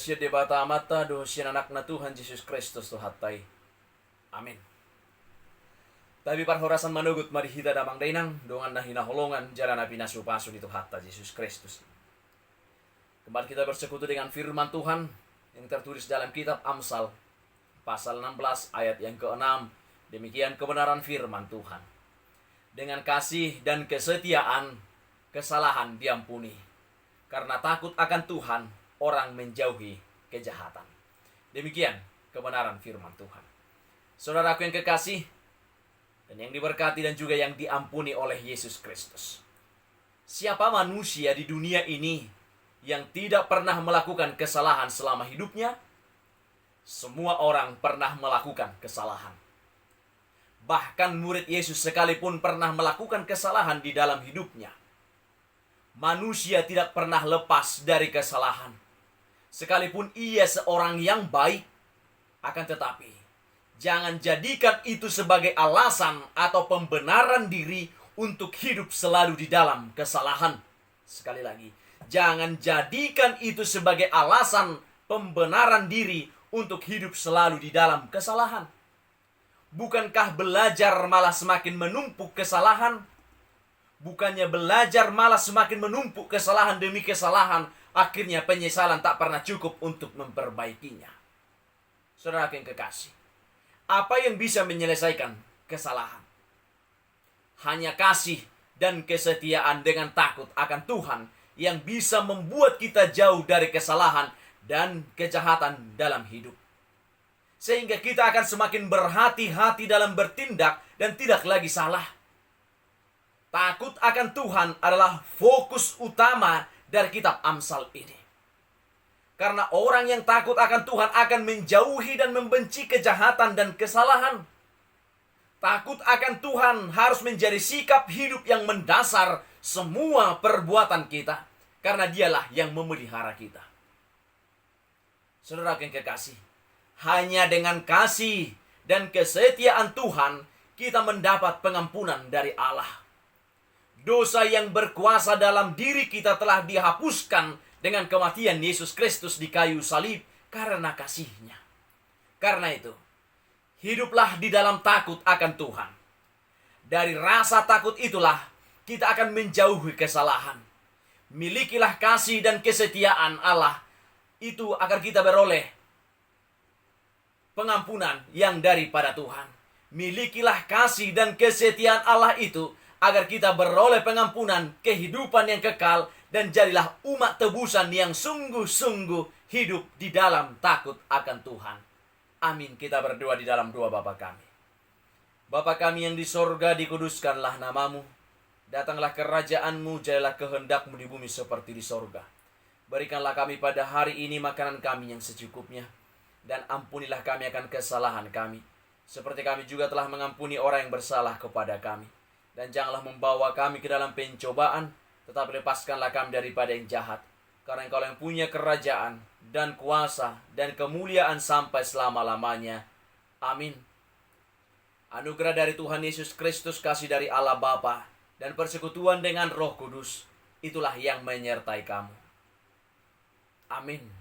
siya di bata mata do siya anak na Tuhan Yesus Kristus to hatay. Amin. Tabi parhorasan manugut marihita damang dainang dongan na hinahulungan jalan na pinasupaso dito hatta Yesus Kristus. Kembali kita bersekutu dengan firman Tuhan yang tertulis dalam kitab Amsal pasal 16 ayat yang ke-6. Demikian kebenaran firman Tuhan. Dengan kasih dan kesetiaan kesalahan diampuni. Karena takut akan Tuhan orang menjauhi kejahatan. Demikian kebenaran firman Tuhan. Saudaraku yang kekasih dan yang diberkati dan juga yang diampuni oleh Yesus Kristus. Siapa manusia di dunia ini yang tidak pernah melakukan kesalahan selama hidupnya? Semua orang pernah melakukan kesalahan. Bahkan murid Yesus sekalipun pernah melakukan kesalahan di dalam hidupnya. Manusia tidak pernah lepas dari kesalahan. Sekalipun ia seorang yang baik, akan tetapi jangan jadikan itu sebagai alasan atau pembenaran diri untuk hidup selalu di dalam kesalahan. Sekali lagi, jangan jadikan itu sebagai alasan pembenaran diri untuk hidup selalu di dalam kesalahan. Bukankah belajar malah semakin menumpuk kesalahan? Bukannya belajar malah semakin menumpuk kesalahan demi kesalahan, akhirnya penyesalan tak pernah cukup untuk memperbaikinya. Saudara yang kekasih, apa yang bisa menyelesaikan kesalahan? Hanya kasih dan kesetiaan dengan takut akan Tuhan yang bisa membuat kita jauh dari kesalahan dan kejahatan dalam hidup. Sehingga kita akan semakin berhati-hati dalam bertindak dan tidak lagi salah. Takut akan Tuhan adalah fokus utama dari kitab Amsal ini. Karena orang yang takut akan Tuhan akan menjauhi dan membenci kejahatan dan kesalahan. Takut akan Tuhan harus menjadi sikap hidup yang mendasar semua perbuatan kita. Karena dialah yang memelihara kita. Saudara yang kekasih, hanya dengan kasih dan kesetiaan Tuhan kita mendapat pengampunan dari Allah. Dosa yang berkuasa dalam diri kita telah dihapuskan dengan kematian Yesus Kristus di kayu salib karena kasih-Nya. Karena itu, hiduplah di dalam takut akan Tuhan. Dari rasa takut itulah kita akan menjauhi kesalahan. Milikilah kasih dan kesetiaan Allah itu agar kita beroleh pengampunan yang daripada Tuhan. Milikilah kasih dan kesetiaan Allah itu agar kita beroleh pengampunan, kehidupan yang kekal, dan jadilah umat tebusan yang sungguh-sungguh hidup di dalam takut akan Tuhan. Amin. Kita berdoa di dalam doa Bapa kami. Bapa kami yang di sorga, dikuduskanlah namamu. Datanglah kerajaan-Mu, jadilah kehendak-Mu di bumi seperti di sorga. Berikanlah kami pada hari ini makanan kami yang secukupnya. Dan ampunilah kami akan kesalahan kami, seperti kami juga telah mengampuni orang yang bersalah kepada kami. Dan janganlah membawa kami ke dalam pencobaan, tetapi lepaskanlah kami daripada yang jahat. Karena Engkau yang punya kerajaan dan kuasa dan kemuliaan sampai selama-lamanya. Amin. Anugerah dari Tuhan Yesus Kristus, kasih dari Allah Bapa, dan persekutuan dengan Roh Kudus, itulah yang menyertai kamu. Amin.